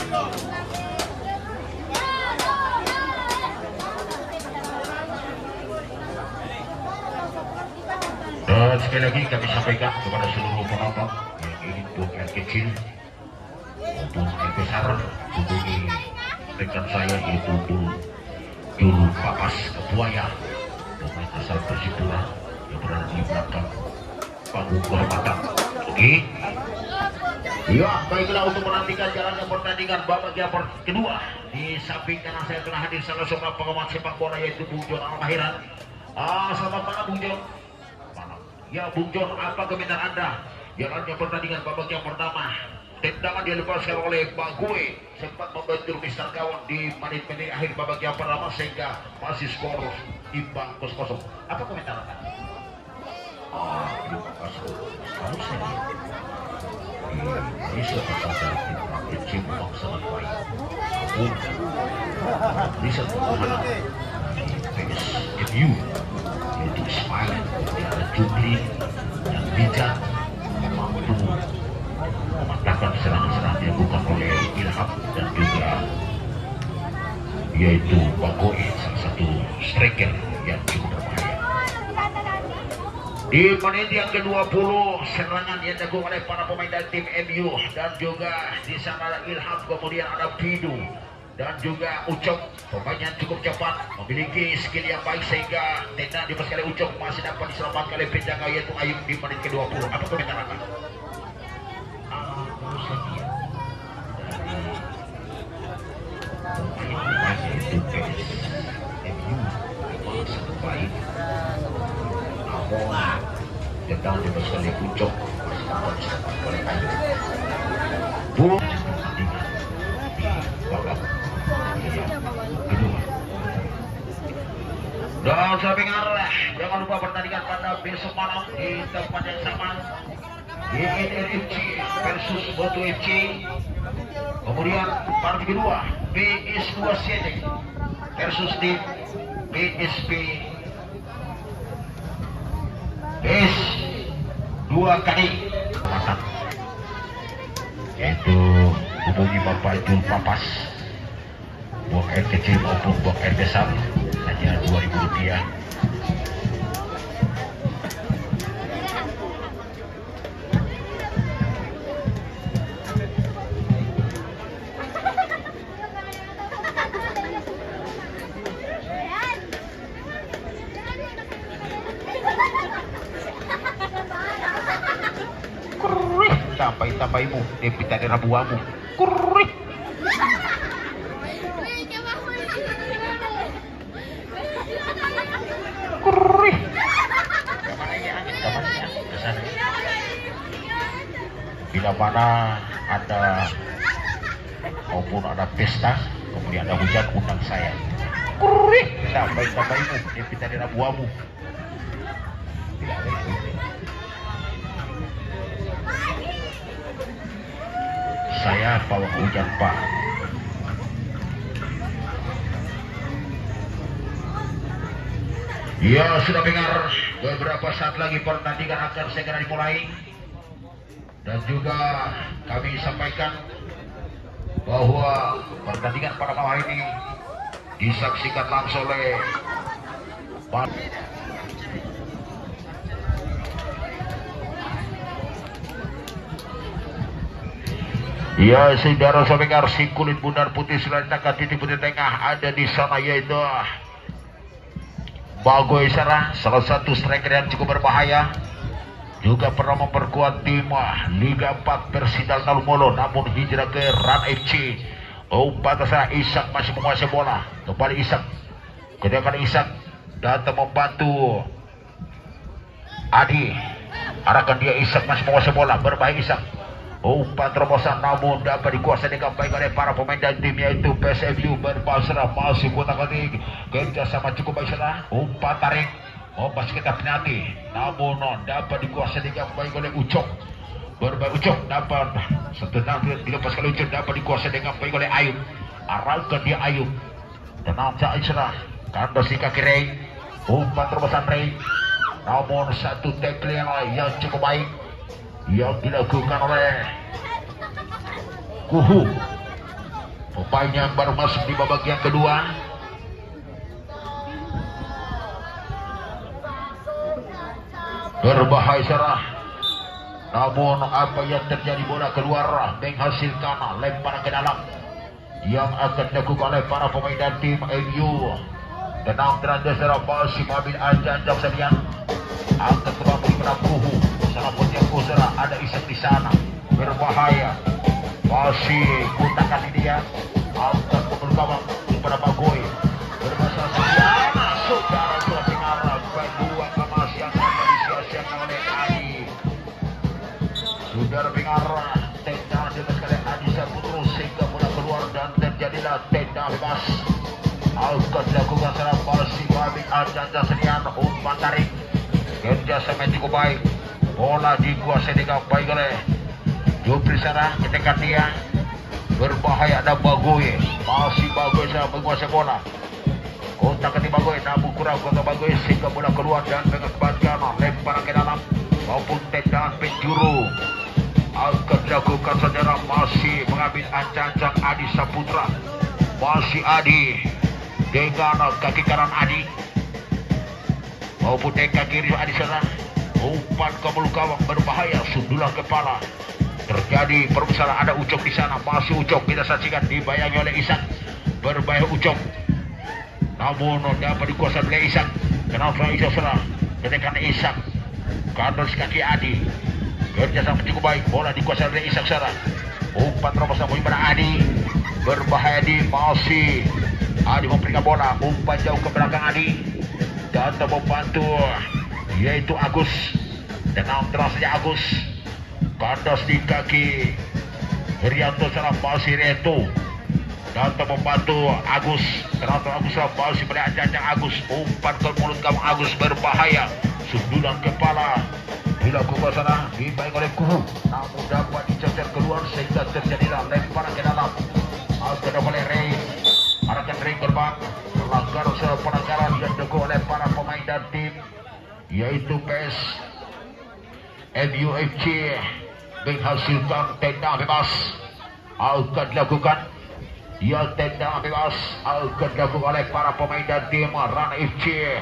Dan sekali lagi kami sampaikan kepada seluruh penonton yang ingin buang air kecil maupun air besar hubungi rekan saya yaitu Juru Papas Buaya, pemain asal Persipura yang berada di belakang panggung kehormatan. Oke. Ya, baiklah, untuk menantikan jalannya pertandingan babak yang kedua. Di samping kanan saya telah hadir salah seorang pengamat sepak bola yaitu Bung Jon Al-Mahiran. Selamat malam Bung Jon. Ya Bung Jon, apa komentar Anda jalannya pertandingan babak yang pertama? Tendangan dilepaskan oleh Bagoe sempat membentur Mister Gawang di menit-menit akhir babak yang pertama sehingga masih skor imbang 0-0. Apa komentar Anda? Terima kasih. Harusnya bisa berkata kecil memang sangat baik. Namun bisa berkata PSMU yaitu Ismail yang jumlah yang bijak mampu mematahkan serangan-serangan yang bukan oleh Ilham dan juga yaitu Bagoe, salah satu striker yang cukup berbahaya. Di menit yang ke-20 serangan yang dilakukan oleh para pemain dari tim MU dan juga di sana ada Ilham, kemudian ada Pidu dan juga Ucok, pemain yang cukup cepat, memiliki skill yang baik sehingga tendang di oleh Ucok masih dapat diselamatkan oleh penjaga yaitu Ayub di menit ke-20. Apa komentar Anda? Pemain yaitu MU memang sangat baik, namun tendang di oleh Ucok masih dapat diselamatkan oleh Ayub. Dan samping arah, jangan lupa pertandingan pada besok malam di tempat yang sama, GNRFC versus Boto FC. Kemudian partai kedua PS2CD versus tim PSP S2KD. Yaitu hubungi Bapak Jul Papas, buang air kecil maupun buang air besar hanya Rp2.000. Kurih, tambah-tambahmu, depita di rabuamu. Kurih. Bila mana ada maupun ada pesta, kemudian ada hujan, undang saya. Kurih, tambah-tambahmu, depita di rabuamu. Bila ada itu. Saya bawa hujan Pak. Ya, sudah dengar, beberapa saat lagi pertandingan akan segera dimulai. Dan juga kami sampaikan bahwa pertandingan pada malam ini disaksikan langsung oleh ya, saudara saudara, si kulit bundar putih selantang titik putih tengah ada di sana yaitu Bagoe Sarah, salah satu striker yang cukup berbahaya, juga pernah memperkuat tim Liga 4 Persidal Talumolo, namun hijrah ke Ran FC. Pantasnya Ishak masih menguasai bola, kembali Ishak, kemudian Ishak datang membantu Adi, arahkan dia. Ishak masih menguasai bola, berbahaya Ishak. Umpan terobosan namun dapat dikuasai dengan baik oleh para pemain dan tim yaitu PSMU berbasrah masih kutak-katik, kerjasama cukup baik sana. Umpan tarik, masih kita penalti, namun dapat dikuasai dengan baik oleh Ucok. Berbahaya Ucok, dapat setengah dilepaskan Ucok, dapat dikuasai dengan baik oleh Ayub. Arahkan dia Ayub, tenang saja Isra, kandas di kaki Ray. Umpan terobosan Ray, namun satu tackle yang cukup baik yang dilakukan oleh Kuhu. Pemain yang baru masuk di babak yang kedua. Berbahaya serah. Namun apa yang terjadi, bola keluar menghasilkan lemparan ke dalam yang akan dilakukan oleh para pemain dan tim MU. Tenang teranda serah masih mengambil anjang sedian. Angkat kembali kepada Puhu. Salah yang kusara ada Isak di sana. Berbahaya. Masih putar kasih dia. Angkat kembali gawang kepada Bagoy. Bermasalah sekian. Saudara sudah dengar kedua kemas yang akan disia-siakan oleh Adi. Saudara dengar tenda dengan sekali Adi Saputra sehingga bola keluar dan terjadilah tenda bebas. Akan dilakukan secara pasti kami anjang senian umpan tarik. Kerjasama cukup baik. Bola dikuasai dengan baik oleh Jupri sana ketika dia. Berbahaya ada Bagoy. Masih Bagoy sana menguasai bola. Kontak ke Bagoy, namun kurang ke Bagoy sehingga bola keluar dan mengakibatkan lemparan ke dalam maupun tendangan penjuru. Akan dilakukan saudara masih mengambil ancang-ancang Adi Saputra. Masih Adi dengan kaki kanan Adi maupun dengan kiri Adi sana. Umpan ke mulut gawang berbahaya, sundulan kepala. Terjadi permasalahan, ada Ucok di sana. Masih Ucok kita saksikan dibayangi oleh Isak. Berbahaya Ucok. Namun dapat dikuasai oleh Isak. Kenapa Isak serah? Ketika Isak kandos kaki Adi. Kerjasama cukup baik. Bola dikuasai oleh Isak serah. Umpan terobos namun pada Adi. Berbahaya di masih Adi memberikan bola. Umpan jauh ke belakang Adi. Dan membantu yaitu Agus. Tenang terus saja Agus. Kandas di kaki Rianto serah masih Reto. Dan membantu Agus. Ternyata Agus masih melihat janjang Agus. Umpan ke mulut gawang Agus berbahaya. Sundulan kepala dilakukan sana dibaik oleh Kuhu. Namun dapat dicecer keluar sehingga terjadilah lemparan ke dalam. Akan oleh Ray. Arahkan Ray gerbang. Melanggar pelanggaran yang dilakukan oleh para pemain dan tim yaitu PS MUFC menghasilkan tendang bebas. Akan dilakukan. Ya, tendang bebas akan dilakukan oleh para pemain dan tim Rana FC.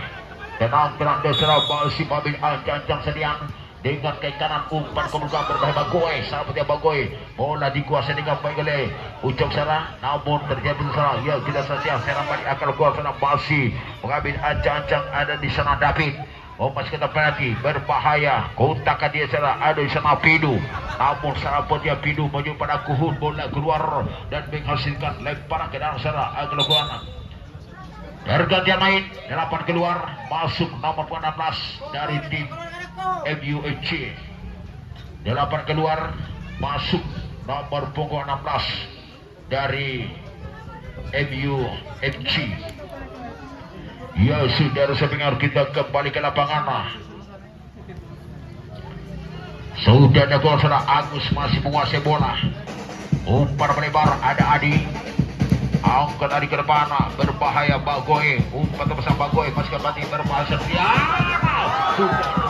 Tenang desera masih mobil anjang sedian dengan kaki kanan umpan ke belakang berbahaya Bagoy. Sahabat Bagoy, bola dikuasai dengan baik oleh Ucok sana. Namun terjadi salah. Ya, tidak saja serang balik akan keluar sana masih mengambil anjang ada di sana David. Masih kita penalti berbahaya. Kontak dia sana ada di sana Pidu. Namun sahabat dia Pidu menuju pada Kuhun, bola keluar dan menghasilkan lemparan ke dalam sana akan keluar. Pergantian main, 8 keluar, masuk nomor 16 dari tim MUFC. 8 keluar, masuk nomor punggung 16 dari MUFC. Ya, saudara sepengar kita kembali ke lapangan. Saudara saudara Agus masih menguasai bola. Umpan melebar, ada Adi. Angkat Adi ke depan, berbahaya Bagoy. Umpan terbesar Bagoy, masih kembali berbahaya dia.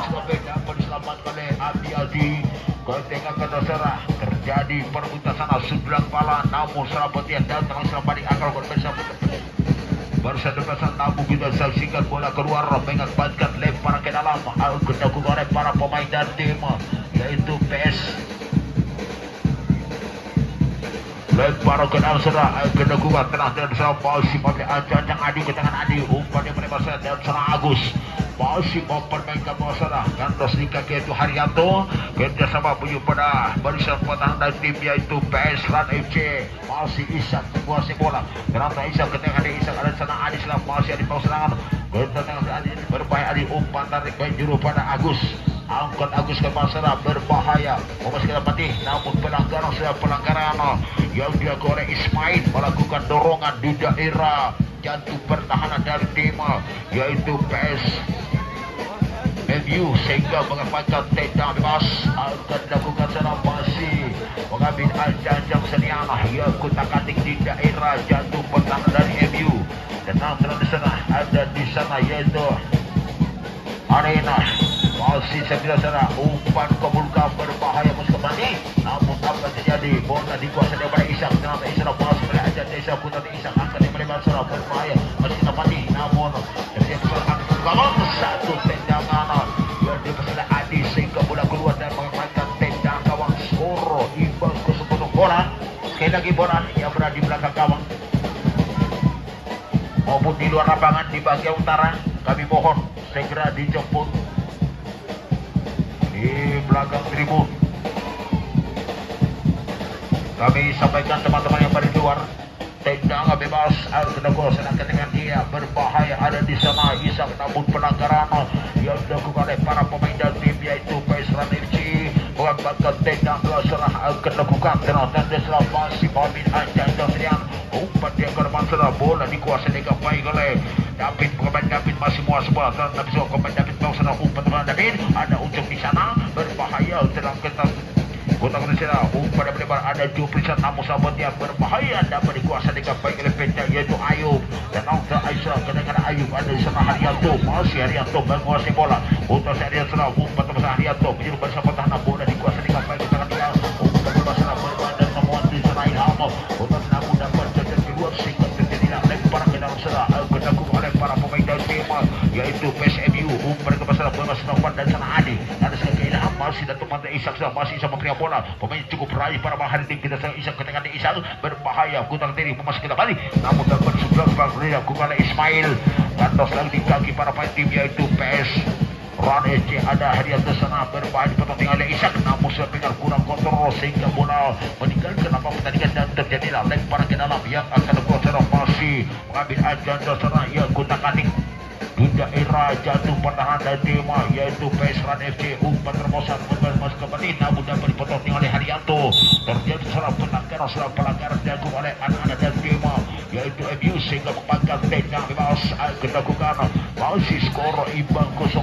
Sudah dapat diselamatkan oleh Adi. Ketika kata serah terjadi perebutan sana sundulan kepala, namun serabut dia datang selamat akal bersama. Bersama namun kita saksikan bola keluar mengakibatkan lemparan ke dalam. Dilakukan oleh para pemain dan tim yaitu PS. Lemparan ke dalam serah dilakukan telah dan bersama si pemain anjang Adi ke tangan Adi. Umpan yang melebar dan serang Agus. Masih mempermainkan bola sana. Kandas di kaki itu Haryanto. Kerjasama menuju pada barisan pertahanan dan tim yaitu PS Ran FC. Masih Isak menguasai bola. Ternyata Isak ketika ada Isak ada sana Adi selang masih ada serangan. Ketika Adi berbahaya Adi umpan tarik penjuru pada Agus. Angkat Agus ke pasara berbahaya. Masih kita mati. Namun pelanggaran sudah pelanggaran yang dilakukan oleh Ismail melakukan dorongan di daerah jantung pertahanan dari tim yaitu PS MU sehingga mengakibatkan tendang bebas. Akan dilakukan sana masih mengambil anjang senian yang kutak-atik di daerah jantung pertahanan dari MU. Dan di sana ada di sana yaitu Arena. Masih sebelah sana umpan kebulkan berbahaya musuh kembali. Namun apa terjadi? Bola dikuasai daripada Isak. Ternyata Isak masih melihat bisa putar Isak angkat yang melebar serang berbahaya masih Napati namun terjadi kesalahan gawang satu tendangan yang dipersilakan Adi sehingga bola keluar dan mengamankan tendang gawang skor imbang 0-0 bola. Sekali lagi bola yang berada di belakang gawang maupun di luar lapangan di bagian utara kami mohon segera dijemput di belakang tribun. Kami sampaikan teman-teman yang berada di luar tendang bebas Al-Kedagol sedangkan dengan dia berbahaya ada di sana Isak namun pelanggaran yang dilakukan oleh para pemain dan tim yaitu PSRAN FC mengamankan tendang serah Al-Kedagol dan setelah masih Mohamed Anjay dan Sedian umpan dia ke depan serah bola dikuasai dengan baik oleh David pemain David masih muas bola dan bisa pemain David mau serah umpan teman David ada ujung di sana berbahaya dalam ketas Kota Malaysia umpan yang melebar ada Juprisan namun sahabat yang berbahaya dapat dikuasai dengan baik oleh Penta yaitu Ayub dan Auta Aisyah kadang-kadang Ayub ada di sana Haryanto masih Haryanto menguasai bola untuk Haryanto serang umpan teman Haryanto menjadi bersama tahanan bola dikuasai dengan baik di tangan dia umpan berbahaya berbahaya dan memuat di sana Ilham untuk namun dapat jajan keluar sehingga terjadilah lempar ke dalam serang kedakung oleh para pemain dan tim yaitu PSMU umpan berbahaya berbahaya dan sana Adi ada sekali Ilham masih dan teman Isak masih sama pria bola pemain cukup raih pada mahal tim kita sang Isak ketika Isak berbahaya kutang diri memasuki kembali namun dapat sebelah dilakukan oleh Ismail kantos lagi di kaki para pemain tim yaitu PS Ran EC ada Haryanto sana berbahaya dipotong oleh Isak namun sebenarnya kurang kontrol sehingga bola meninggalkan apa pertandingan dan terjadilah lempar ke dalam yang akan dilakukan masih mengambil ajan sana yang kutang kaning di daerah jatuh pertahanan dan tema yaitu PSRAN FC umpan terbosan masuk kembali namun dapat dipotong oleh Haryanto terjadi salah pelanggaran dilakukan oleh anak-anak dan tema yaitu MU sehingga membangkang tendang bebas dilakukan masih skor imbang 0-0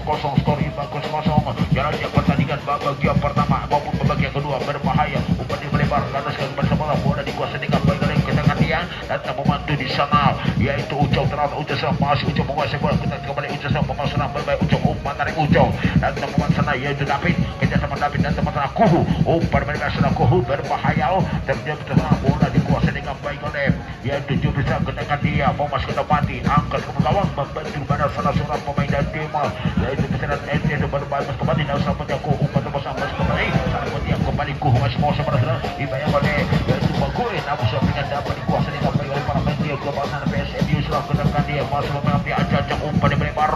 skor imbang 0-0 jalannya pertandingan bagian pertama maupun bagian kedua berbahaya umpan melebar ke atas bersama bola dikuasai dengan baik oleh ketangan dia dan membantu di sana yaitu Ucau terang Ucau masih Ucau menguasai bola kembali Ucau sama pemain senang berbaik Ucau umpan tarik Ucau dan teman sana yaitu David kerjasama David dan teman sana Kuhu umpan mereka senang Kuhu berbahaya terjadi sana bola dikuasai dengan baik oleh yaitu Jubisan kedengar dia mau masuk ke mati angkat ke gawang membantu pada salah seorang pemain dan tim yaitu pesanan NT itu berbahaya masuk kembali dan sampai dia Kuhu umpan terbosang masuk kembali sampai dia kembali Kuhu masih mau sebenarnya dibayang oleh yaitu Bagoy namun sebenarnya dapat dikuasai dengan baik oleh para pemain dia ke bawah sana PSMU setelah kedengar dia masuk mengambil ajak umpan yang melebar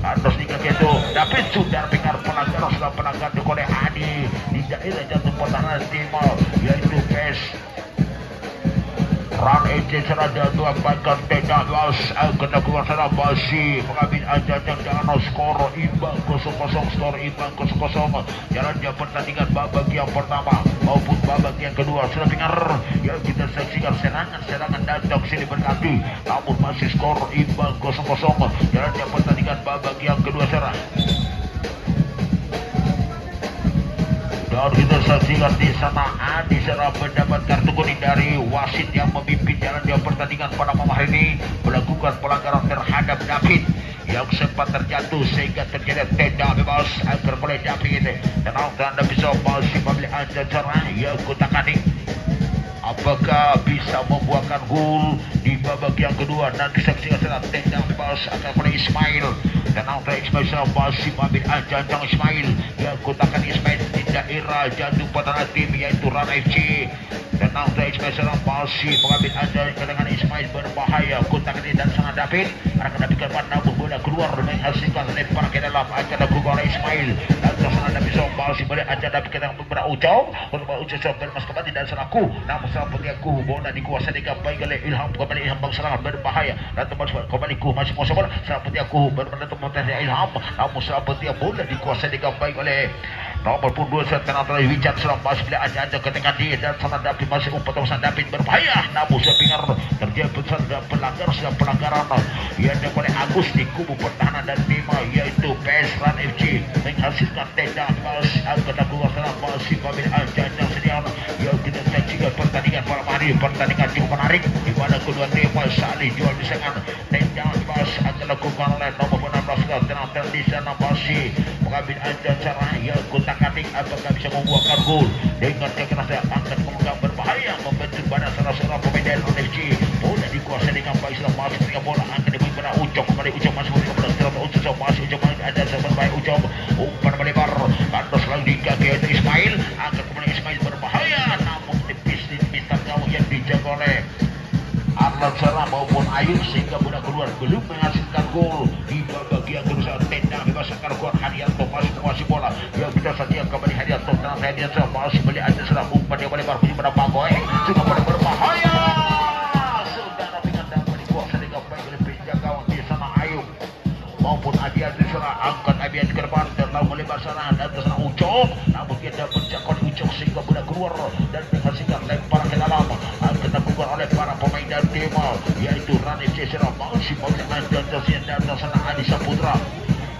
atas tiga itu David sudah dengar pelanggaran setelah pelanggar oleh Adi di daerah jatuh pertahanan tim yaitu PS Ran EC serada dua bakal tendang los kena keluar sana masih mengambil ajak jangan skor imbang 0-0 skor imbang 0-0 jalannya pertandingan babak yang pertama maupun babak yang kedua sudah dengar yang kita saksikan serangan datang sini berganti namun masih skor imbang 0-0 jalannya pertandingan babak yang kedua serang dan kita saksikan di sana Adi serang mendapat kartu kuning dari wasit yang memimpin jalannya pertandingan pada malam hari ini melakukan pelanggaran terhadap David yang sempat terjatuh sehingga terjadi tendang bebas agar oleh David dan Anda bisa masih memilih aja cara yang kutakani apakah bisa membuahkan gol di babak yang kedua dan disaksikan secara tendang bebas akan oleh Ismail dan Anda Ismail masih mengambil aja Ismail yang kutakani Ismail daerah jatuh pertahanan tim yaitu Ran FC dan Anda Ismail masih mengambil anda dengan Ismail berbahaya kontak dan sangat David akan David ke namun bola keluar menghasilkan lempar ke dalam akan dilakukan oleh Ismail dan sangat David masih boleh aja David ke dalam beberapa Ucau bermas kembali dan selaku namun salah aku bola dikuasai dengan baik oleh Ilham kembali Ilham bang serangan berbahaya dan teman kembali ku masih mau bola salah aku bermain teman Ilham namun salah bola dikuasai dengan baik oleh nomor pun 2 set tengah terlalu Wijan selang masih bila aja ketika dia dan sana David masih umpat Tosan David berbahaya namun sepingar terjadi besar dan pelanggaran yang oleh Agus di kubu pertahanan dan lima yaitu PSRAN FC menghasilkan tendang balas agar keluar sana masih mobil aja yang sedia yang kita saksikan pertandingan malam hari pertandingan cukup menarik di mana kedua tim saling jual disengan tendang balas akan dilakukan oleh nomor 16 tengah di sana masih mengambil aja cara yang kutak-katik apakah bisa membuahkan gol dengan kekerasaan angkat pemegang berbahaya membentuk kepada salah seorang pemain dari FC. Bola dikuasai dengan baik setelah masuk dengan bola akan diberi kepada Ucok, kembali Ucok masuk kepada setelah Ucok masuk Ucok ada sahabat baik Ucok umpan melebar kantor selalu di kaki yaitu Ismail, akan kembali Ismail berbahaya namun tipis di bintang gawang yang dijaga oleh Arlan Sarah maupun Ayub sehingga bola keluar belum menghasilkan gol di bagian kedua. Tendang bebas akan kuat Hadianto masih menguasai bola yang kita saja kembali Hadianto dan Hadianto masih beli ada serang umpan yang melebar punya pada Pagoy sudah pada berbahaya sudah rapingan dapat dikuasai dengan baik oleh penjaga gawang di sana Ayub maupun Adian di sana angkat Adian ke depan dan lalu melebar sana dan ke sana Ucok namun dia dapat menjangkau Ucok sehingga bola keluar dan menghasilkan lempar ke dalam akan dilakukan oleh para pemain dan tim yaitu Rani Cesera masih menggunakan dan sana Adi Saputra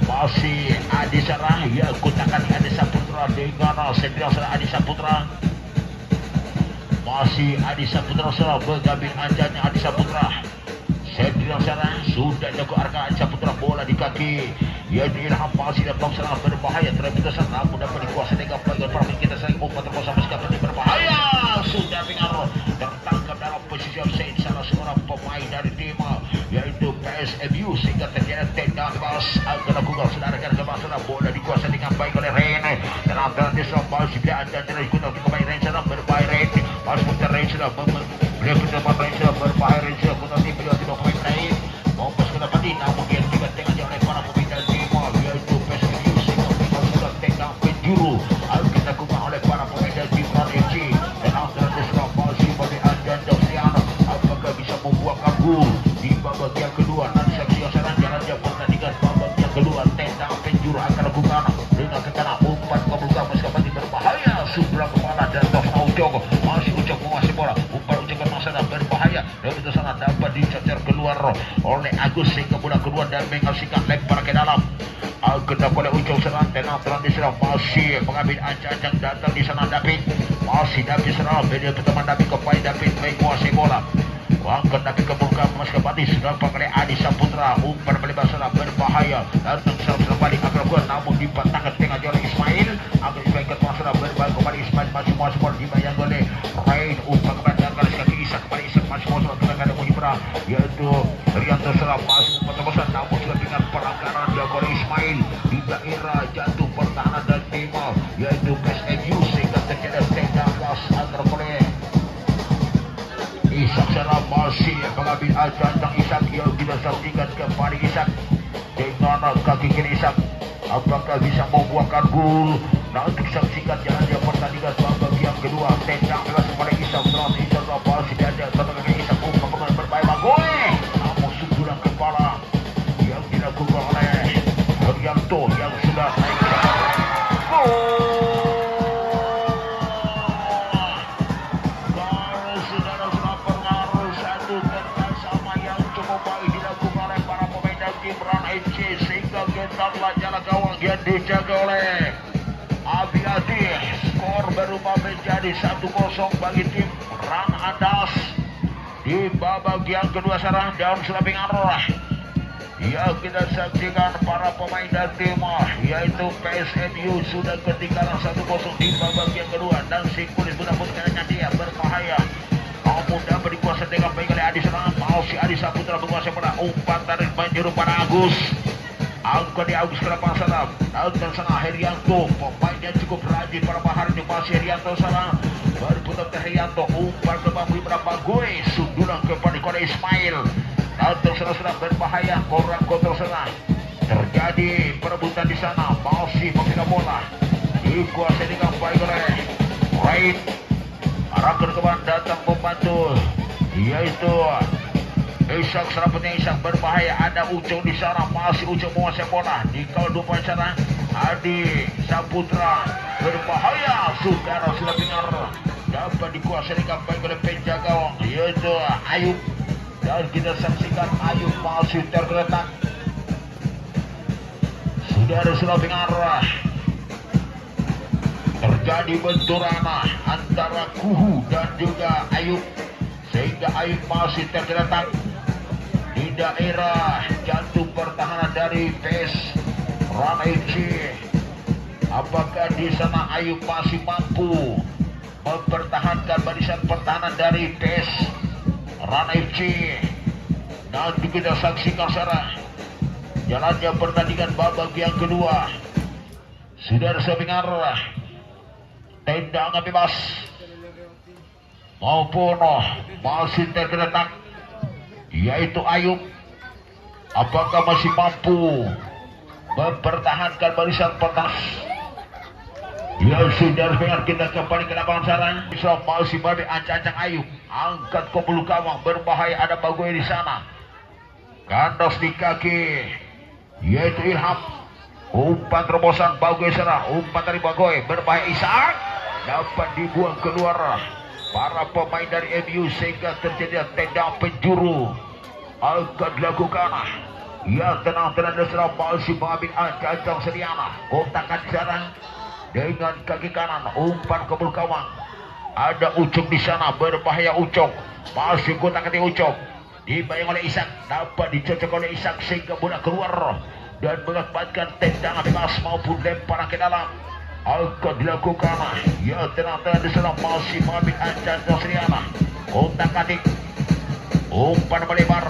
masih Adi Sarah ya kutakan Adi Saputra dengan sendirian sana Adi Saputra masih Adi Saputra sana bergambil anjanya Adi Saputra sendirian sana sudah dilakukan arka Adi Saputra bola di kaki ya Ilham masih datang sana berbahaya terlebih sana namun dapat dikuasai dengan bagian para kita sering umpan terus sampai sekarang berbahaya sudah dengar tertangkap dalam posisi offside salah seorang pemain dari tim yaitu PSMU sehingga terjadi tendang bebas akan lakukan saudara ke sana bola dikuasai dengan baik oleh Ren dan antara desa masih dia ada dari ikut untuk pemain Ren sana berbahaya Ren masih putar Ren sudah beliau putar Ren sudah berbahaya Ren sudah putar tim beliau tidak pemain lain mau pas ke depan ini namun dia juga tengah oleh para pemain dari tim yaitu PSMU sehingga beliau sudah tendang penjuru akan dilakukan oleh para pemain dari tim FC dan antara desa masih bagi Anjan Dosiano apakah bisa membuahkan gol di babak yang kedua nanti saksikan sana jalannya pertandingan babak yang kedua tendang penjuru akan lakukan dengan ketara umpan kebuka meski berbahaya sebelah kepala dan Ucok masih Ucok menguasai bola umpan Ucok ke sana berbahaya dan itu sana dapat dicecer keluar oleh Agus sehingga bola keluar dan menghasilkan lempar ke dalam kedap oleh Ucok serang tenang di sana masih mengambil ancang-ancang datang di sana David masih David serang beda teman David kepada David menguasai bola angkat David ke muka masuk kembali sudah oleh Adi Saputra umpan melebar sana berbahaya datang serang balik akan kuat namun dipatahkan tengah oleh Ismail akan Ismail ke tengah sana berbalik kembali Ismail masih muas bola dibayang oleh Rain umpan kepada garis kaki Isak kembali Isak masih muas bola tengah ada Muhibra yaitu Rianto serang masuk umpan tebasan namun sudah dengan pelanggaran dilakukan oleh Ismail di daerah jatuh pertahanan dan tim yaitu PSMU sehingga terjadi tendang gas antara oleh Isak sana masih mengambil ancang Isak yang tidak saksikan kembali Isak dengan kaki kiri Isak apakah bisa membuahkan gol nanti saksikan jalannya pertandingan babak yang kedua tendang bebas kepada Isak terus Isak masih ada satu kaki Isak umpan berbahaya gol namun sundulan kepala yang dilakukan oleh Haryanto yang sudah naik gol sehingga gentarlah jalan gawang yang dijaga oleh Abi Adi skor berubah menjadi 1-0 bagi tim Rang Andas di babak yang kedua sarang daun selaping arah yang kita saksikan para pemain dan tim yaitu PSMU sudah ketinggalan 1-0 di babak yang kedua dan Singkulis sudah putuskannya dia berbahaya namun dapat dikuasai dengan baik oleh Adi Serang masih Adi Saputra menguasai pada umpan tarik penjuru pada Agus angkat di Agus ke depan sana dan sana Herianto pemain yang cukup rajin pada bahar ini masih Herianto sana berputar ke Herianto umpan ke bambu berapa gue sundulan kepada Ismail dan sana sudah berbahaya korang kontrol sana terjadi perebutan di sana masih pemegang bola dikuasai dengan baik oleh Raid arahkan ke depan datang membantu yaitu Isak seraputnya Isak berbahaya ada Ucok di sana masih Ucok menguasai bola di kawal 2 poin sana Adi Saputra berbahaya saudara sudah dengar dapat dikuasai dengan baik oleh penjaga gawang yaitu Ayub dan kita saksikan Ayub masih tergeletak saudara sudah dengar terjadi benturan antara Kuhu dan juga Ayub sehingga Ayub masih tergeletak di daerah jantung pertahanan dari PS Rana FC. Apakah di sana Ayub masih mampu mempertahankan barisan pertahanan dari PS Rana FC. Nanti kita saksikan secara jalannya pertandingan babak yang kedua. Sudah sepingar tendangan bebas maupun masih tergeletak, yaitu Ayub. Apakah masih mampu mempertahankan barisan pertahanan? Ya sudah dengar, kita kembali ke lapangan sana. Islam masih babi ancang-ancang Ayub, angkat ke bulu gawang, berbahaya, ada Bagoy di sana. Kandas di kaki, yaitu Ilham. Umpan terobosan Bagoy sana, umpan dari Bagoy, berbahaya, Ishak dapat dibuang keluar para pemain dari MU sehingga terjadi tendang penjuru. Akan dilakukan. Ya tenang-tenang Desra masih mengambil ancang-ancang Sediana. Kotakan sekarang dengan kaki kanan, umpan ke bulu gawang. Ada Ucok di sana, berbahaya Ucok. Masih kotak kaki Ucok. Dibayang oleh Ishak, dapat dicocok oleh Ishak sehingga bola keluar dan mengakibatkan tendangan bebas maupun lemparan ke dalam. Akan dilakukan. Ya tenang-tenang Desra masih mengambil ancang-ancang Sediana. Kotak kaki, umpan melebar,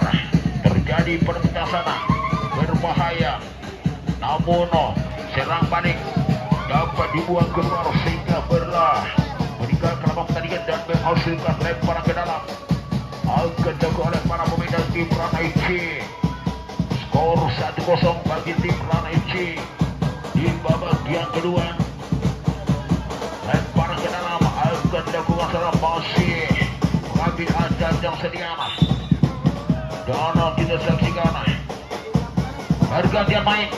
terjadi perputaran sana, berbahaya. Namun serang balik dapat dibuang keluar sehingga meninggalkan lapangan pertandingan dan menghasilkan lemparan ke dalam. Akan dilakukan oleh para pemain dari tim Rana FC. Skor 1-0 bagi tim Rana FC di babak yang kedua. Lemparan ke dalam akan dilakukan secara masih mengambil ancang-ancang Sediana. Dan kita saksikan pergantian main.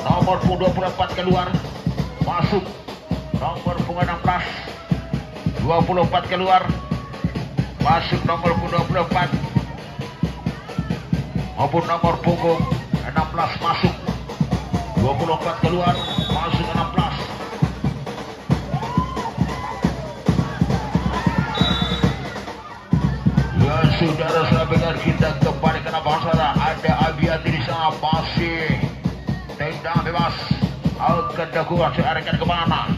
Nomor 24 keluar, masuk nomor 16, 24 keluar, masuk nomor 24 maupun nomor punggung 16 masuk, 24 keluar, masuk 16. Ya saudara sahabat, kita kembali ke lapangan sana. Ada Abiati di sana, masih tendang bebas. Akan dilakukan searahkan kemana?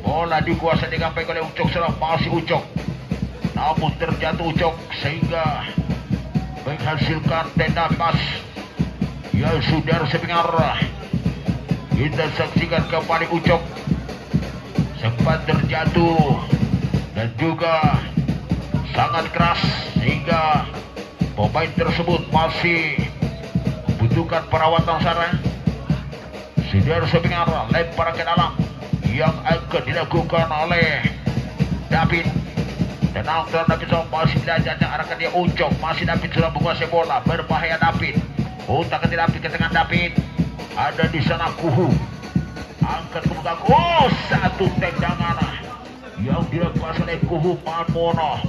Bola dikuasai digapai oleh Ucok, serang masih Ucok. Namun terjatuh Ucok sehingga menghasilkan tendang bebas. Ya saudara sepingar, kita saksikan kembali Ucok sempat terjatuh dan juga sangat keras sehingga pemain tersebut masih membutuhkan perawatan sana. Saudara sepingar, lemparan ke dalam yang akan dilakukan oleh David. Tenang David masih diajak arahkan dia Ucok, masih David sudah menguasai bola, berbahaya David. Utak ke David, ke tengah David. Ada di sana Kuhu, angkat ke belakang. Oh, satu tendangan yang dilakukan oleh Kuhu Manmono.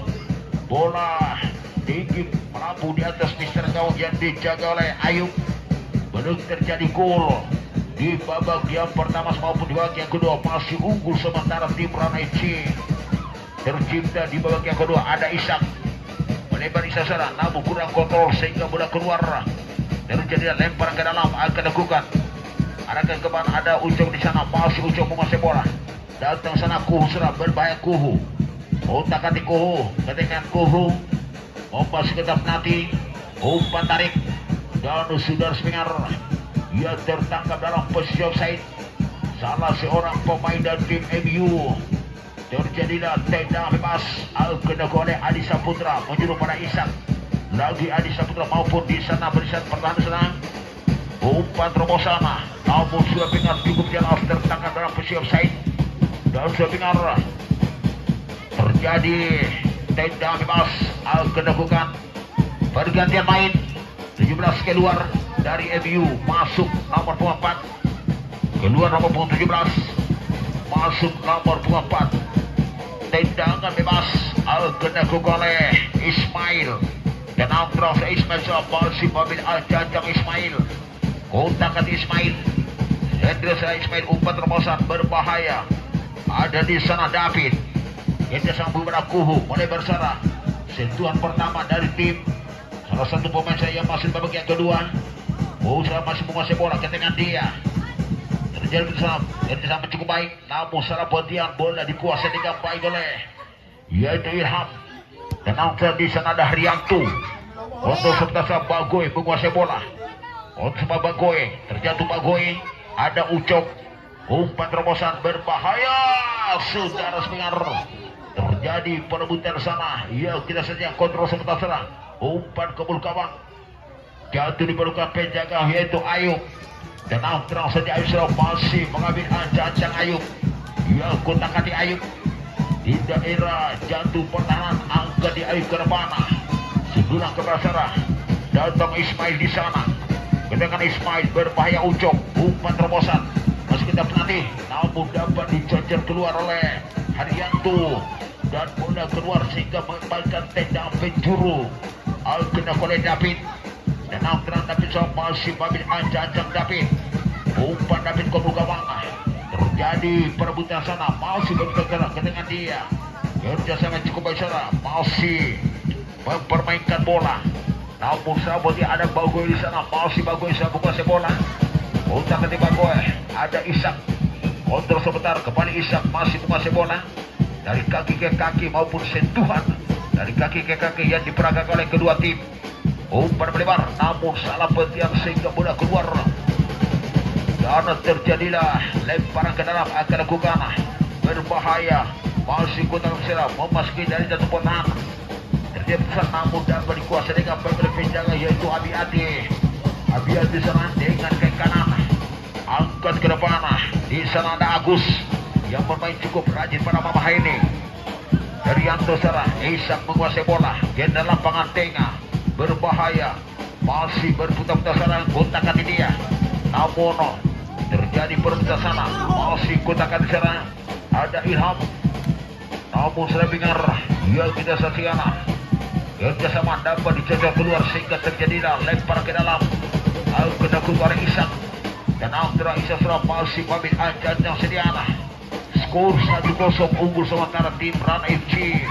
Bola tinggi melampau di atas mister gawang yang dijaga oleh Ayub. Belum terjadi gol di babak yang pertama maupun di babak yang kedua. Masih unggul sementara tim Rana FC. Tercipta di babak yang kedua ada Ishak, melebar Ishak sana, namun kurang kontrol sehingga bola keluar. Terjadi lemparan ke dalam, akan lakukan arahkan ke mana, ada Ucok di sana, masih Ucok menguasai bola. Datang sana Kuhu, serang berbahaya Kuhu. Otak hati Kuhu, ketinggian Kuhu, masih tetap nanti, umpan tarik dan sudah sepingar. Ia tertangkap dalam posisi offside salah seorang pemain dari tim MU. Terjadilah tendang bebas, kena oleh Adi Saputra menjuru pada Ishak. Lagi Adi Saputra maupun di sana barisan pertahanan senang. Umpan terobosan, namun sudah pingar cukup jelas tertangkap dalam posisi offside. Dan sudah pingar terjadi tendang bebas, kena lakukan pergantian main. 17 keluar dari MU, masuk nomor 24, keluar nomor 17, masuk nomor 24. Tendangan bebas akan dilakukan oleh Ismail dan Ambrose Ismail masih mobil ancang Ismail. Kontak kaki Ismail, Hendra Ismail, umpan terobosan berbahaya. Ada di sana David. Kita sambung pada Kuhu mulai bersara. Sentuhan pertama dari tim salah satu pemain saya yang masih babak yang kedua. Saya masih menguasai bola ke tangan dia. terjadi bersama cukup baik, namun salah perhatian bola dikuasai dengan baik oleh yaitu Ilham. Dan di sana ada Haryanto. Untuk sementara Bagoy menguasai bola. Untuk Bagoy terjatuh Bagoy, ada Ucok. Umpan terobosan berbahaya, saudara Spengar. Terjadi perebutan sana. Ya, kita saja kontrol sementara. Umpan ke bulu gawang. Jatuh di bulu penjaga yaitu Ayub. Dan terang saja Ayub sudah masih mengambil ancang Ayub. Ya, kotakan di Ayub. Di daerah jatuh pertahanan, angkat di Ayub ke depan. Sedulang ke Basara. Datang Ismail di sana. Kedengaran Ismail berbahaya Ucok. Umpan terobosan. Masih kita pelatih, namun dapat dicocer keluar oleh Haryanto. Dan bola keluar sehingga mengembalikan tendang penjuru. Kena oleh David. Dan terang David masih mengambil ancang David. Umpan David ke gawang. Terjadi perebutan sana, masih bergerak dengan dia. Kerjasama cukup baik sana, masih mempermainkan bola. Namun sahabat dia ada Bagoy di sana, masih Bagoy saya buka bola. Untuk ketika Bagoy ada Ishak. Kontrol sebentar, kembali Ishak masih menguasai bola. Dari kaki ke kaki maupun sentuhan dari kaki ke kaki yang diperagakan oleh kedua tim. Umpan melebar, namun salah petian sehingga bola keluar. Karena terjadilah lemparan ke dalam akan lakukan berbahaya. Masih kota serang memasuki dari jatuh pertahanan. Terjadi besar namun dapat dikuasai dengan pemain penjaga yaitu Abi Adi sana dengan kaki kanan. Angkat ke depan. Di sana ada Agus yang bermain cukup rajin pada Mama ini. Dari Yanto Sarah, Ishak menguasai bola di dalam lapangan tengah. Berbahaya. Masih berputar-putar sana, kontakan di dia. Namun terjadi perebutan sana, masih kontakan di sana. Ada Ilham. Namun sudah bingar. Ya kita saksikan. Kerjasama dapat dicoba keluar sehingga terjadilah lempar ke dalam. Kena keluar Ishak. Dan antara Ishak sudah masih mengambil ancang sediana. Skor 1-0 unggul sementara tim Rana FC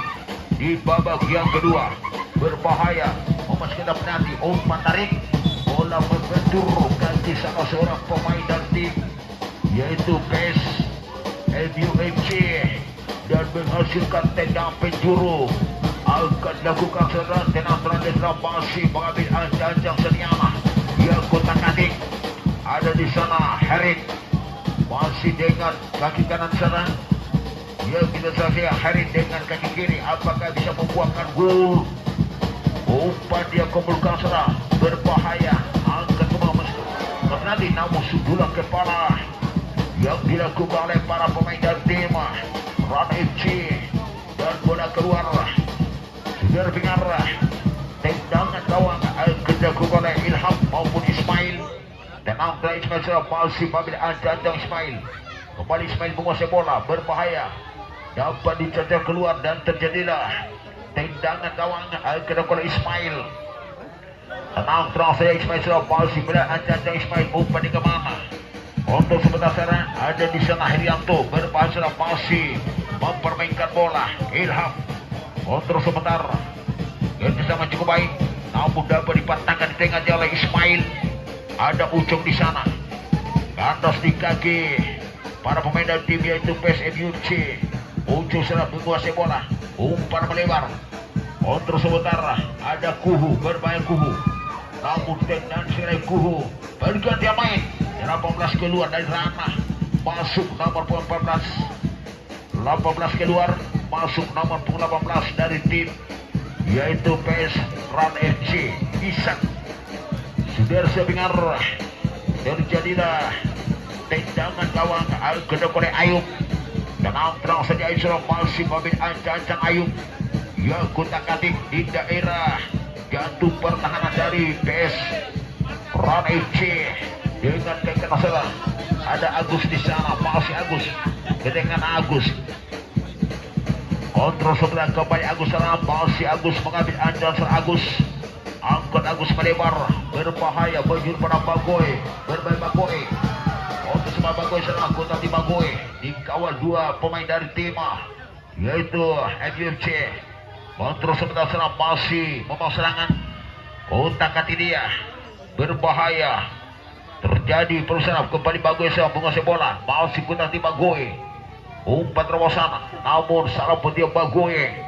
di babak yang kedua. Berbahaya memasukkan penalti, umpan tarik, bola membentur ganti salah seorang pemain dan tim yaitu PES MUFC dan menghasilkan tendang penjuru. Akan dilakukan serangan tenang masih mengambil ancang sediana. Yang kotak adik ada di sana Harit. Masih dengan kaki kanan sana. Ya kita saksikan Harit dengan kaki kiri. Apakah bisa membuahkan gol? Umpan dia kumpulkan sana. Berbahaya. Angkat kembali nanti namun sudulan kepala yang dilakukan oleh para pemain dan tim Rana FC. Dan bola keluar. Sudah dengar tendangan gawang dilakukan oleh Ilham maupun Ismail. Dan angka Ismail sudah masih mengambil ancang Ismail. Kembali Ismail menguasai bola, berbahaya. Dapat dicocer keluar dan terjadilah tendangan gawang dilakukan oleh Ismail. Tenang terang saya Ismail sudah masih melihat ancang Ismail. Umpan di kemana? Untuk sebentar sana ada di sana Haryanto. Berbahaya sudah masih mempermainkan bola. Ilham. Untuk sebentar kerjasama cukup baik. Namun dapat dipatahkan di tengah oleh Ismail. Ada Ucok di sana. Kandas di kaki para pemain dan tim yaitu PES MUFC. Ucok sudah menguasai bola. Umpan melebar. Untuk sebentar ada Kuhu, berbahaya Kuhu. Namun tendang sekali Kuhu. Berganti main. 18 keluar dari ranah. Masuk nomor 14. 18 keluar. Masuk nomor 18 dari tim yaitu PES Rana FC. Ishak. Sudah sebengar terjadilah tendangan gawang kedok oleh Ayub. Dan terang saja Ayub sudah masih mengambil ancang Ayub. Ya kotak atik di daerah jatuh pertahanan dari PS Rana FC dengan kekerasan. Ada Agus di sana, masih Agus dengan Agus. Kontrol sebelah kembali Agus sana, masih Agus mengambil ancang Agus. Angkat Agus melebar, berbahaya berjur pada Bagoy, berbahaya Bagoy. Untuk semua Bagoy sana, kota di Bagoy dikawal dua pemain dari tim yaitu MUFC. Kontrol sebentar sana masih membawa serangan. Otak hati dia berbahaya. Terjadi perusahaan kembali Bagoy sa menguasai bola. Masih putar di Bagoy. Umpan terobosan. Namun salah petia Bagoy.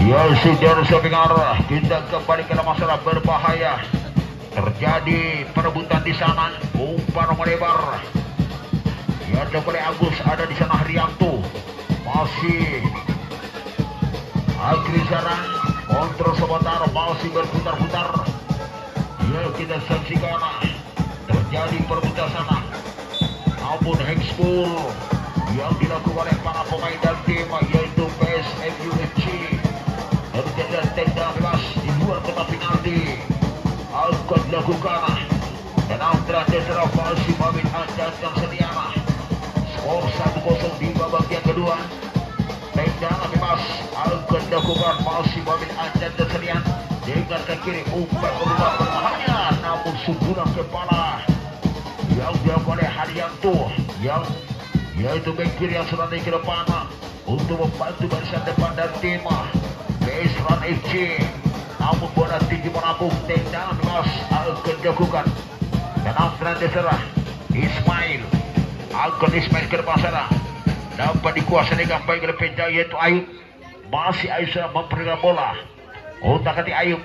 Ya sudah sebengar kita kembali ke masalah berbahaya. Terjadi perebutan di sana. Umpan melebar. Ya oleh Agus ada di sana Haryanto. Masih akhir sana kontrol sebentar masih berputar-putar. Ya kita saksikan terjadi perebutan sana. Namun hexball yang dilakukan oleh para pemain dan tim yaitu PSMUFC. Terjadi tenda bebas di luar kotak penalti akan dilakukan dan antara Desra Falsi Pamit Anjan dan Setiana skor 1-0 di babak yang kedua. Tenda bebas akan dilakukan Falsi Pamit Anjan dan Setiana dengan kaki kiri umpan keluar berbahaya namun sundulan kepala yang dilakukan oleh Haryanto yang yaitu bek kiri yang sudah naik ke depan untuk membantu barisan depan dan tim Besran FC. Namun bola tinggi menabung tendang bebas akan dilakukan dan antara Desra Ismail ke depan sana dapat dikuasai dengan baik oleh penjaga yaitu Ayub. Masih Ayub sudah memperoleh bola. Otak-atik Ayub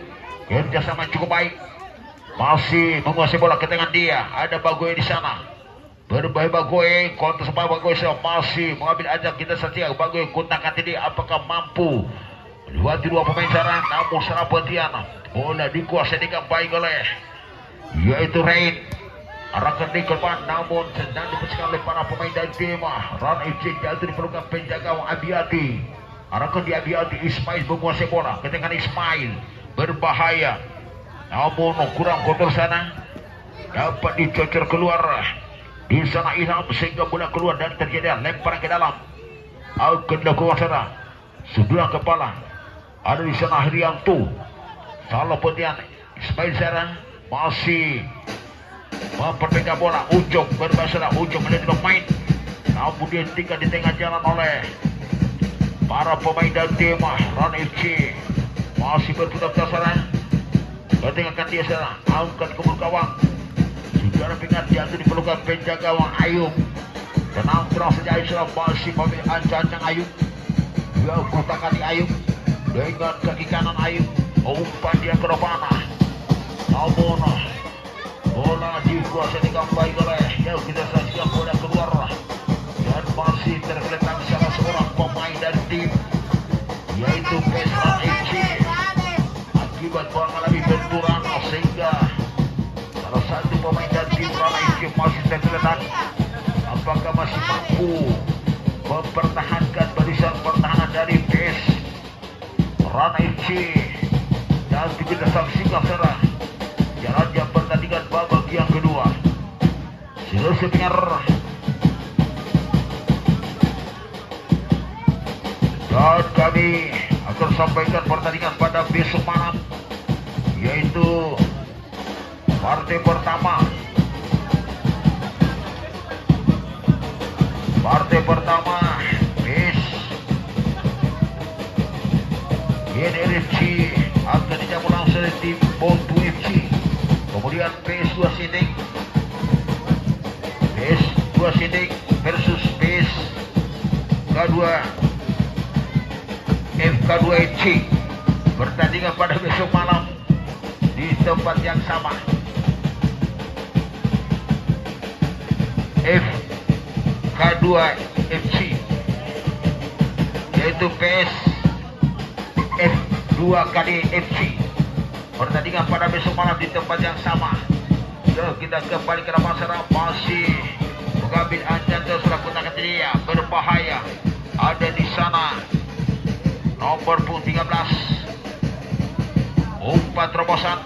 kerjasama cukup baik. Masih menguasai bola ke tangan dia. Ada Bagoy di sana. Berbahaya Bagoy, kontra sama Bagoy masih mengambil ajak kita saja. Bagoy kontak-atik dia apakah mampu dua pemain sana, namun salah perhatian. Bola dikuasai dengan baik oleh yaitu Rain. Arahkan di depan, namun sedang dibersihkan oleh para pemain dari tim Ran FC. Jatuh diperlukan penjaga Abiati. Arahkan di Abiati, Ismail menguasai bola. Ketika Ismail berbahaya, namun kurang kotor sana. Dapat dicocor keluar di sana Ilham sehingga bola keluar dan terjadi lemparan ke dalam. Akan dilakukan sana. Sebelah kepala ada di sana Haryanto. Salah putian Ismail Sarang masih memperpegang bola. Ujung berbahasa ujung menjadi pemain. Namun dia tinggal di tengah jalan oleh para pemain dan tim Ran FC. Masih berputar-putar sana. Ketinggalkan dia sana. Angkat ke gawang. Sudah pingat jatuh diperlukan penjaga gawang Ayub. Dan angkrah saja Ayub masih memilih ancang-ancang Ayub. Ya kotakan di Ayub dengan kaki kanan Ayub. Umpan dia ke depan. Namun bola dikuasai dengan baik oleh ya kita saksikan bola keluar dan masih tergeletak salah seorang pemain dari tim yaitu Besran FC. Akibat mengalami benturan sehingga salah satu pemain dari tim Ran FC masih tergeletak. Apakah masih mampu mempertahankan barisan pertahanan dari PS Ran FC? Dan kita saksikan secara jalannya pertandingan babak yang kedua. Selesai dengar dan kami akan sampaikan pertandingan pada besok malam yaitu partai pertama PES GNRFC akan dijamu langsung oleh tim Bontu FC. Kemudian PS 2 Sidik versus PS FK2 FC. Pertandingan pada besok malam di tempat yang sama. FK2 FC yaitu PS F2KD FC. Pertandingan pada besok malam di tempat yang sama. Kita kembali ke masalah masih mengambil anjan ke surat kotak dia berbahaya. Ada di sana nomor 13 umpan terobosan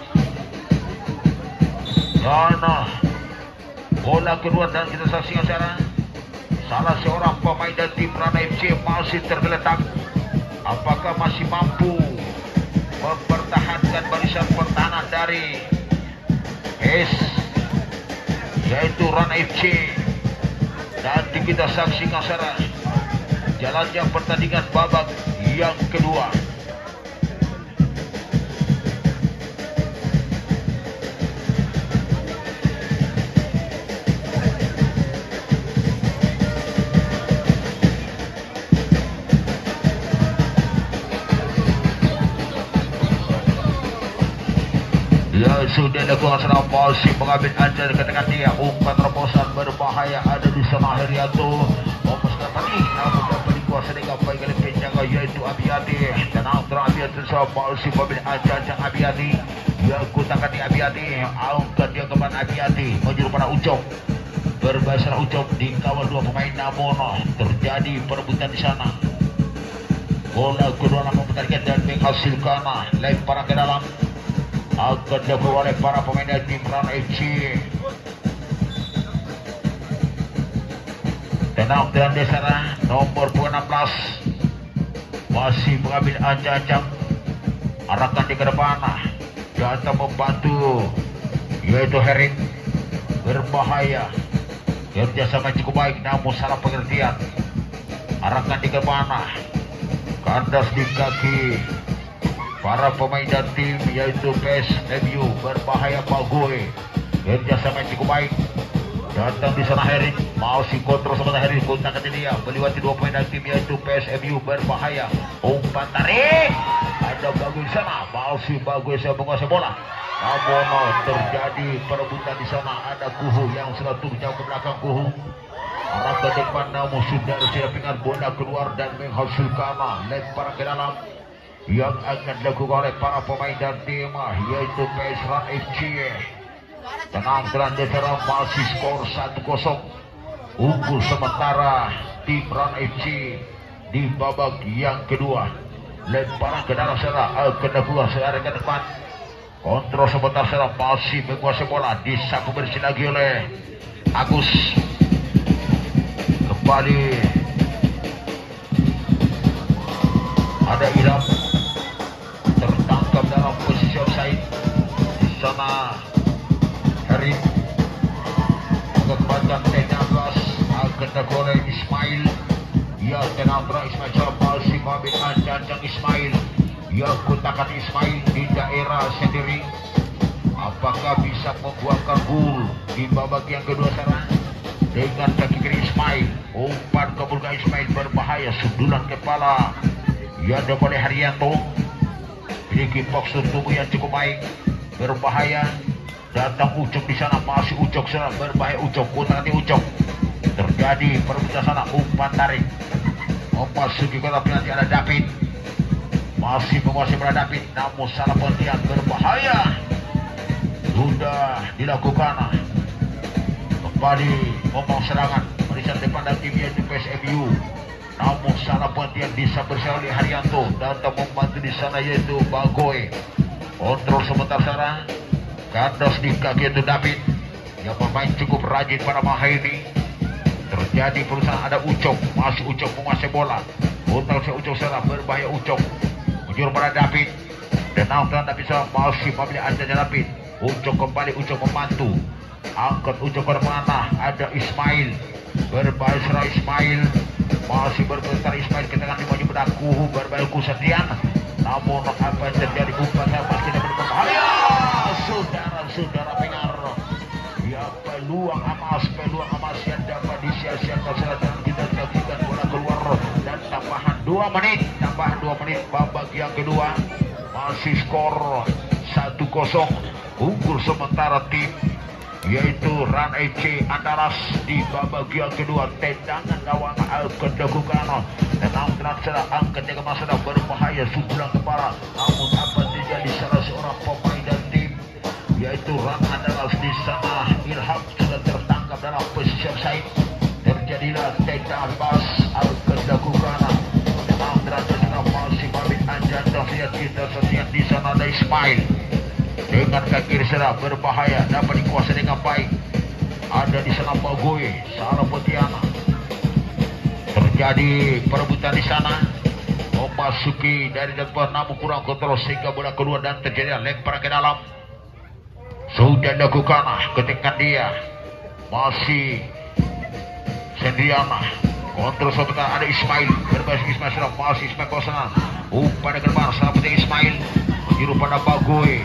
dan bola keluar dan kita saksikan sekarang salah seorang pemain dari tim Rana FC masih tergeletak. Apakah masih mampu mempertahankan barisan pertahanan dari yaitu Ran FC? Dan kita saksikan sekarang jalannya pertandingan babak yang kedua. Ya sudah dilakukan serangan polisi mengambil anjir ke tengah dia. Umpan terobosan berbahaya ada di sana Herianto. Memusnahkan tadi namun dapat dikuasai dengan baik oleh penjaga yaitu Abiyati. Dan antara Abiyati serangan polisi mengambil anjir Abiyati. Dia kutakan di Abiyati. Angkat dia ke mana Abiyati menjuru pada Ucok. Berbahasa Ucok di kawal dua pemain namun terjadi perebutan di sana. Bola kedua nama pertandingan dan menghasilkan lemparan ke dalam. Akan dilakukan oleh para pemain dari tim Ran FC. Tenang dan Desara nomor 16 masih mengambil ancang-ancang, arahkan di ke depan, datang membantu yaitu Herik. Berbahaya, kerjasama cukup baik namun salah pengertian, arahkan di ke depan, kandas di kaki para pemain dan tim yaitu PSMU. Berbahaya Bagoy, kerjasama cukup baik, datang di sana Herik, masih kontrol sebentar Herik, kontak ke dia melewati dua pemain dan tim yaitu PSMU. Berbahaya, umpan tarik, ada Bagoy sana, masih Bagoy saya menguasai bola, namun terjadi perebutan di sana. Ada Kuhu yang sudah turun jauh ke belakang. Kuhu arah ke depan namun sudah siap dengan bola keluar dan menghasilkan lemparan ke dalam yang akan dilakukan oleh para pemain dan tim yaitu PS Ran FC. Tenang Desara masih skor 1-0 unggul sementara tim Ran FC di babak yang kedua. Lemparan ke dalam sana akan dilakukan secara ke depan, kontrol sebentar sana masih menguasai bola, disapu bersih lagi oleh Agus. Kembali ada Ilham tertangkap dalam posisi offside di sana. Herik kekuatan T16 akan dilakukan oleh Ismail. Ya tenabrak Ismail Syarpalsi mengambil ancang Ismail. Ya kutakan Ismail di daerah sendiri. Apakah bisa membuahkan gol di babak yang kedua sana? Dengan kaki kiri Ismail, umpan kabulkan Ismail berbahaya, sundulan kepala ya oleh Haryanto. Memiliki postur tubuh yang cukup baik, berbahaya. Datang Ucok di sana, masih Ucok sana, berbahaya Ucok, nanti Ucok. Terjadi perebutan sana, umpan tarik, memasuki kotak penalti. Ada David, masih menguasai pada David, namun salah penaltian, berbahaya. Sudah dilakukan. Kembali ngomong serangan, barisan depan dan tim yaitu PSMU. Namun salah penaltian bisa bersama oleh Haryanto. Datang membantu di sana yaitu Bagoy. Kontrol sebentar sana, kandas di kaki itu David yang pemain cukup rajin pada maha ini. Terjadi perusahaan, ada Ucok, masih Ucok menguasai bola. Kontrol Ucok sana, berbahaya Ucok menjuru pada David. Dan namun tak bisa masih memilih anjanya David. Ucok kembali, Ucok membantu, angkat Ucok ke mana, ada Ismail, berbahaya serah Ismail, masih berputar Ismail ke tengah dimaju pada Kuhu, berbahaya Kusatian. Namun apa yang terjadi, umpan lepas tidak berbahaya. Saudara-saudara pengar, ya peluang emas yang dapat disia-siakan selatan kita lakukan bola keluar dan tambahan 2 menit babak yang kedua. Masih skor 1-0 unggul sementara tim yaitu Ran FC Andalas di babak yang kedua. Tendangan gawang akan dilakukan dan setelah angkat yang masa berbahaya, sundulan kepala, namun apa terjadi salah seorang pemain dan tim yaitu Ran Andalas di sana. Ilham sudah tertangkap dalam posisi offside. Terjadilah tendangan bas akan dilakukan dan masih babit anjan kita setiap di sana. Ada Ismail dengan kaki kiri serah, berbahaya, dapat dikuasai dengan baik. Ada di sana Bagoy, salah Potiana. Terjadi perebutan di sana, memasuki dari depan namun kurang kontrol sehingga bola keluar dan terjadi lempar ke dalam. Sudah dilakukan ketika dia masih sendirian, kontrol sebentar ada Ismail berbahasa Ismail sudah masih Ismail kosan pada gerbang selanjutnya Ismail menjuru pada Bagoy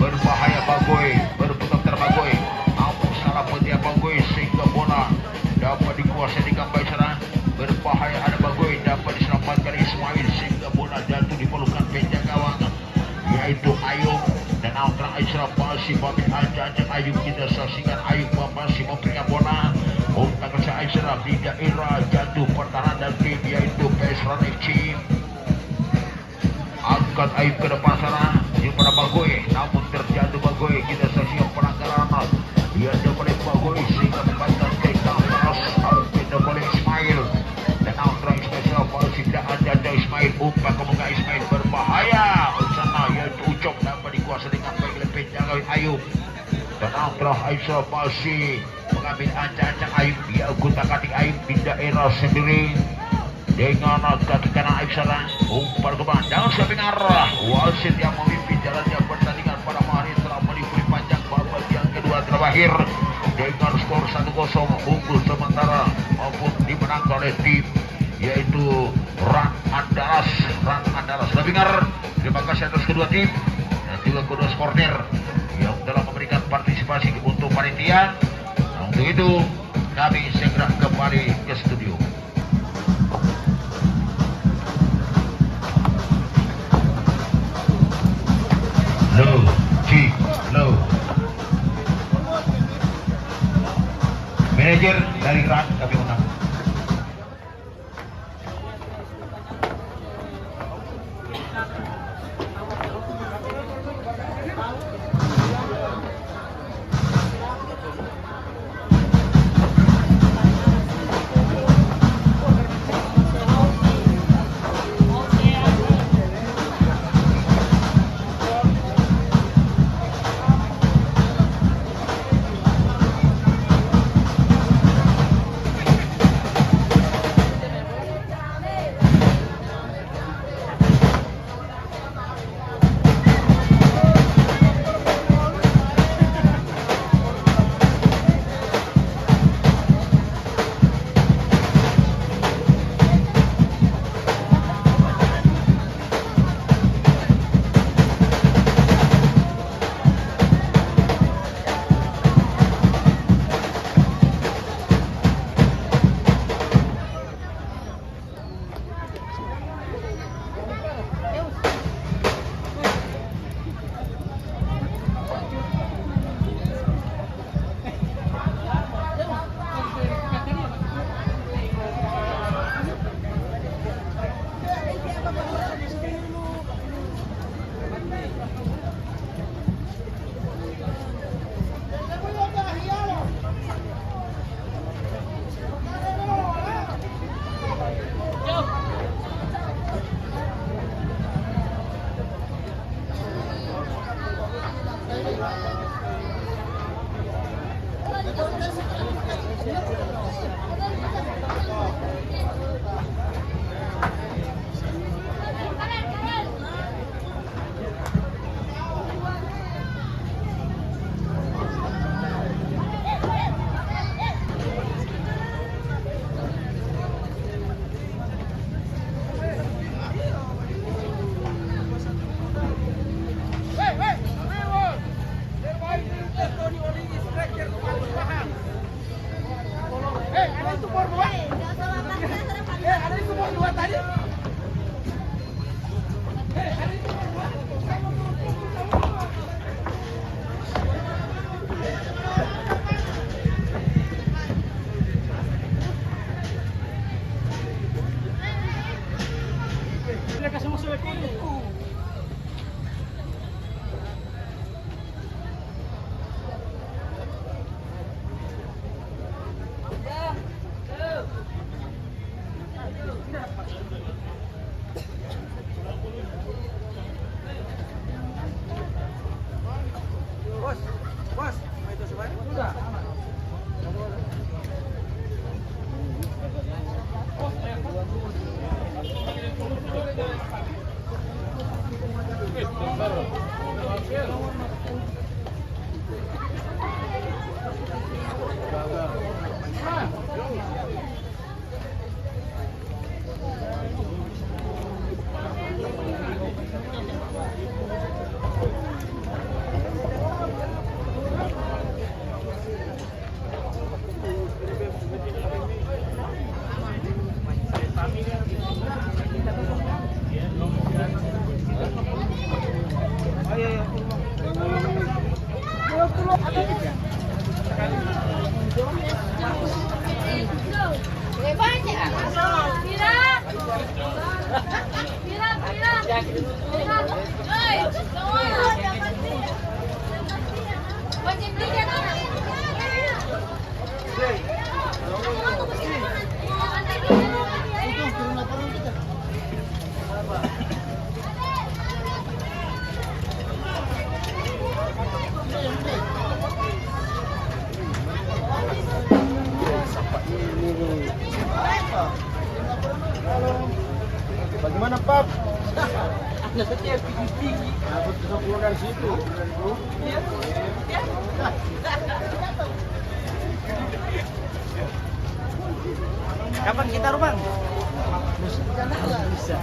berbahaya Bagoy berputar Bagoy namun salah petia Bagoy sehingga bola dapat dikuasai di gambar sana berbahaya ada Bagoy dapat diselamatkan Ismail sehingga bola jatuh di pelukan penjaga gawang yaitu Ayub dan Altra Aisyah masih Babi ajak Ayub kita saksikan Ayub masih memberikan bola untuk ke Aisyah di daerah jatuh pertahanan dan tim yaitu PS Run FC angkat Ayub ke depan sana pada Bagoy namun terjatuh Bagoy kita saksikan pelanggaran dia oleh Bagoy sehingga membatalkan kita kita oleh Ismail dan Altra Ismail masih tidak ada Ismail umpan kemuka Ismail berbahaya sana yaitu Ucok dapat dikuasai dengan baik oleh penjaga Ayub dan Altra Aisyah masih mengambil ancang-ancang Ayub dia kutak-katik Ayub di daerah sendiri dengan kaki kanan Ayub sana umpan ke belakang jangan samping arah wasit yang memimpin jalannya pertandingan pada hari telah menimbuli panjang babak yang kedua terakhir dengan skor 1-0 unggul sementara maupun dimenangkan oleh tim yaitu Ran Andalas Labingar. Terima kasih atas kedua tim dan juga kedua supporter yang telah memberikan partisipasi untuk panitia. Nah, untuk itu kami segera kembali ke studio. Low manajer dari Ran kami undang. mana Pap? Ada saja yang tinggi-tinggi. Aku bisa pulang dari situ. Kapan kita rumah? Bisa.